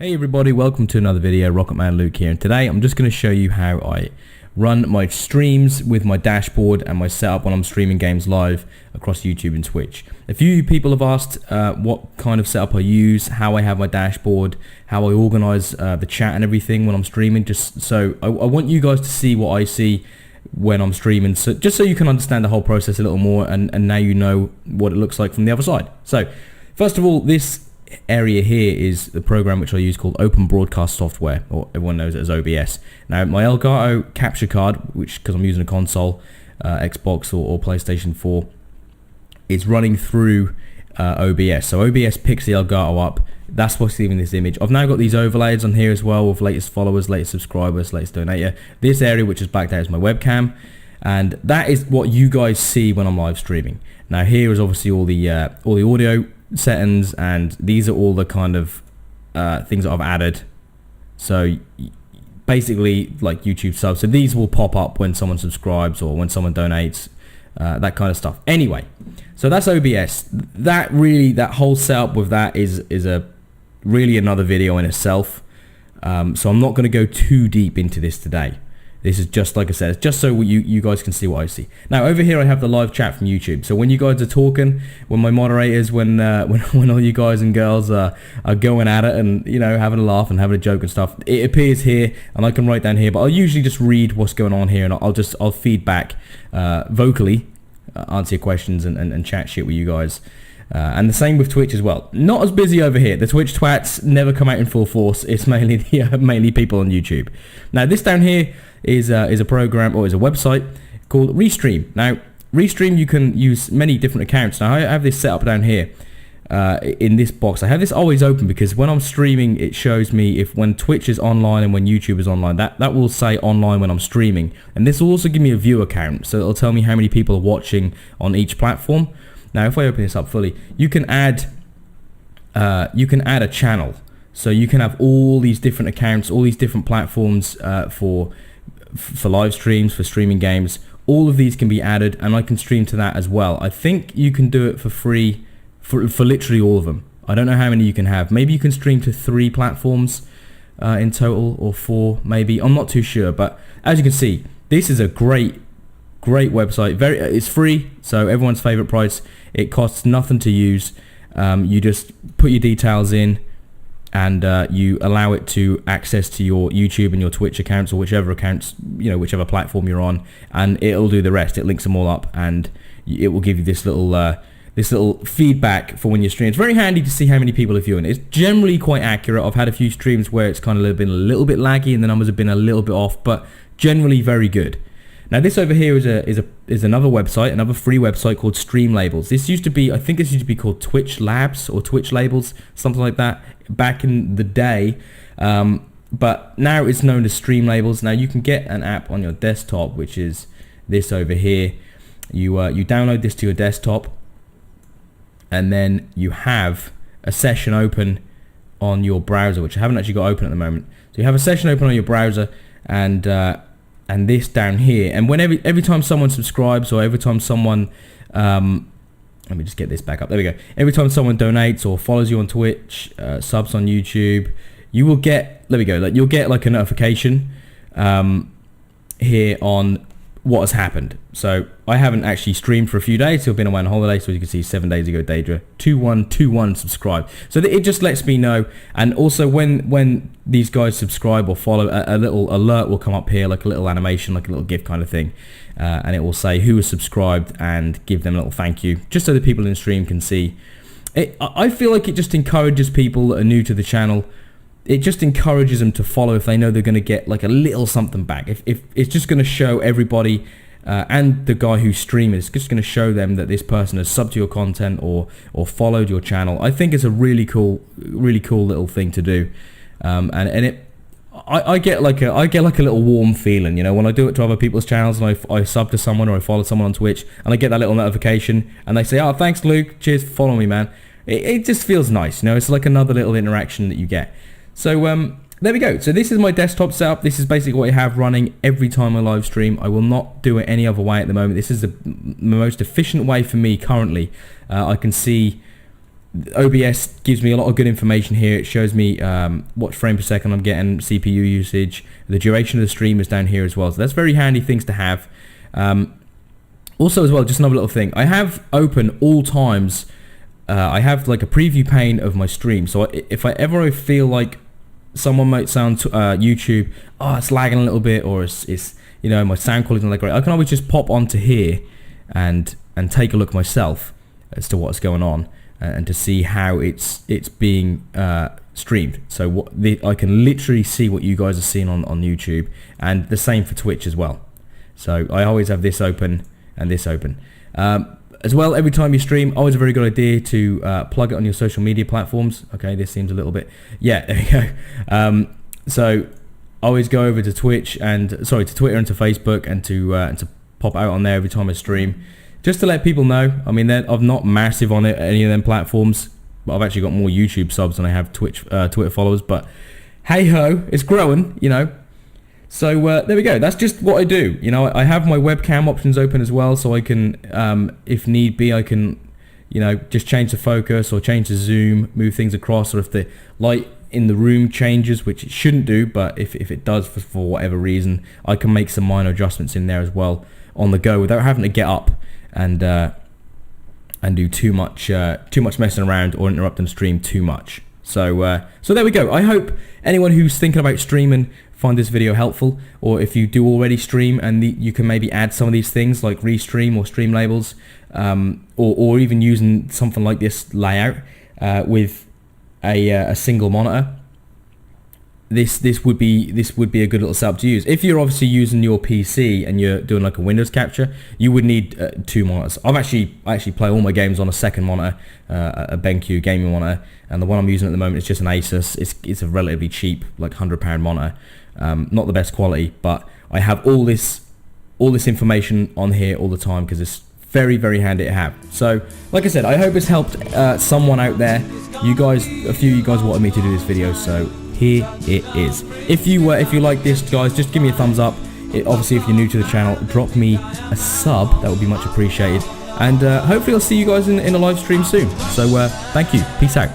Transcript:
Hey everybody, welcome to another video. Rocketman Luke here, and today I'm just going to show you how I run my streams with my dashboard and my setup when I'm streaming games live across YouTube and Twitch. A few people have asked what kind of setup I use, how I have my dashboard, how I organize the chat and everything when I'm streaming. Just so I want you guys to see what I see when I'm streaming, so just so you can understand the whole process a little more, and now you know what it looks like from the other side. So first of all, this area here is the program which I use called Open Broadcast Software, or everyone knows it as OBS. Now my Elgato capture card, which because I'm using a console, Xbox or PlayStation 4, is running through OBS. So OBS picks the Elgato up. That's what's leaving this image. I've now got these overlays on here as well with latest followers, latest subscribers, latest donator. This area which is blacked out is my webcam, and that is what you guys see when I'm live streaming. Now here is obviously all the audio settings, and these are all the kind of things that I've added. So basically like YouTube subs, so these will pop up when someone subscribes or when someone donates, that kind of stuff. Anyway, so that's OBS. That whole setup with that is really another video in itself. So I'm not going to go too deep into this today. This is just, like I said, it's just so you guys can see what I see. Now over here I have the live chat from YouTube. So when you guys are talking, when my moderators, when all you guys and girls are going at it and, you know, having a laugh and having a joke and stuff, it appears here and I can write down here. But I'll usually just read what's going on here, and I'll feed back vocally, answer your questions and chat shit with you guys. And the same with Twitch as well. Not as busy over here. The Twitch twats never come out in full force. It's mainly people on YouTube. Now this down here is a program, or is a website called Restream. Now Restream, you can use many different accounts. Now I have this set up down here in this box. I have this always open because when I'm streaming, it shows me when Twitch is online and when YouTube is online. That will say online when I'm streaming, and this will also give me a view account, so it'll tell me how many people are watching on each platform. Now if I open this up fully, you can add a channel, so you can have all these different accounts, all these different platforms for live streams, for streaming games. All of these can be added, and I can stream to that as well. I think you can do it for free for literally all of them. I don't know how many you can have. Maybe you can stream to 3 platforms in total, or 4 maybe. I'm not too sure, but as you can see, this is a great website. It's free, so everyone's favorite price. It costs nothing to use. You just put your details in, and you allow it to access to your YouTube and your Twitch accounts, or whichever accounts, whichever platform you're on, and it'll do the rest. It links them all up, and it will give you this little feedback for when you're streaming. It's very handy to see how many people are viewing. It's generally quite accurate. I've had a few streams where it's kind of been a little bit laggy and the numbers have been a little bit off, but generally very good. Now this over here is another website, another free website called Stream Labels. This used to be, I think this used to be called Twitch Labs or Twitch Labels, something like that, back in the day. But now it's known as Stream Labels. Now you can get an app on your desktop, which is this over here. You download this to your desktop, and then you have a session open on your browser, which I haven't actually got open at the moment. So you have a session open on your browser, and this down here, and whenever every time someone subscribes, or every time someone let me just get this back up, there we go, every time someone donates or follows you on Twitch, subs on YouTube, you will get, there we go, you'll get like a notification here on what has happened. So I haven't actually streamed for a few days, so I've been away on holiday. So you can see 7 days ago, Daedra 2121 subscribed. So it just lets me know. And also when these guys subscribe or follow, a little alert will come up here, like a little animation, like a little GIF kind of thing, and it will say who has subscribed and give them a little thank you, just so the people in the stream can see it. I feel like it just encourages people that are new to the channel. It just encourages them to follow if they know they're going to get like a little something back. If it's just going to show everybody and the guy who's streaming, it's just going to show them that this person has subbed to your content or followed your channel. I think it's a really cool little thing to do, and I get like a little warm feeling, when I do it to other people's channels, and I sub to someone or I follow someone on Twitch, and I get that little notification, and they say, "Oh, thanks, Luke. Cheers for following me, man." It just feels nice, It's like another little interaction that you get. So there we go. So this is my desktop setup. This is basically what I have running every time I live stream. I will not do it any other way at the moment. This is the most efficient way for me currently. I can see OBS gives me a lot of good information here. It shows me what frame per second I'm getting, CPU usage, the duration of the stream is down here as well. So that's very handy things to have. Also as well, just another little thing, I have open all times. I have like a preview pane of my stream. So if I ever feel like someone might sound YouTube, oh, it's lagging a little bit, or it's you know, my sound quality isn't that great, I can always just pop onto here and take a look myself as to what's going on, and to see how it's being streamed. So I can literally see what you guys are seeing on YouTube, and the same for Twitch as well. So I always have this open and this open. As well, every time you stream, always a very good idea to plug it on your social media platforms. Okay, this seems a little bit, yeah, there we go. So always go over to Twitch and to Twitter and to Facebook, and to pop out on there every time I stream, just to let people know. I mean, I'm not massive on any of them platforms, but I've actually got more YouTube subs than I have Twitter followers. But hey ho, it's growing, you know. So there we go. That's just what I do. You know, I have my webcam options open as well, so I can, if need be, I can, you know, just change the focus or change the zoom, move things across, or if the light in the room changes, which it shouldn't do, but if it does for whatever reason, I can make some minor adjustments in there as well on the go without having to get up and do too much messing around or interrupting the stream too much. So there we go. I hope anyone who's thinking about streaming find this video helpful, or if you do already stream and you can maybe add some of these things like restream or stream labels, or even using something like this layout with a single monitor. This would be a good little setup to use. If you're obviously using your PC and you're doing like a Windows capture, you would need 2 monitors. I actually play all my games on a second monitor, a BenQ gaming monitor, and the one I'm using at the moment is just an Asus. It's a relatively cheap, like £100 monitor. Not the best quality, but I have all this information on here all the time because it's very, very handy to have. So like I said, I hope it's helped someone out there. A few of you guys wanted me to do this video, so here it is. If you like this, guys, just give me a thumbs up. Obviously, if you're new to the channel, drop me a sub. That would be much appreciated. And hopefully I'll see you guys in a live stream soon. So thank you. Peace out.